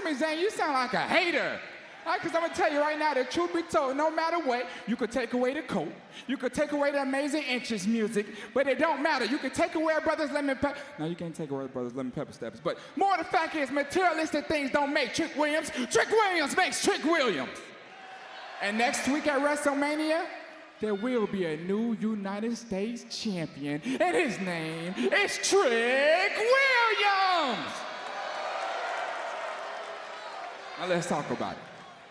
Sami Zayn, you sound like a hater. Because I'm going to tell you right now, the truth be told, no matter what, you could take away the coat, you could take away the Amazing Inches music, but it don't matter. You could take away Brothers Lemon Pepper. No, you can't take away Brothers Lemon Pepper Steps. But more the fact is, materialistic things don't make Trick Williams. Trick Williams makes Trick Williams. And next week at WrestleMania, there will be a new United States champion, and his name is Trick Williams. Now let's talk about it.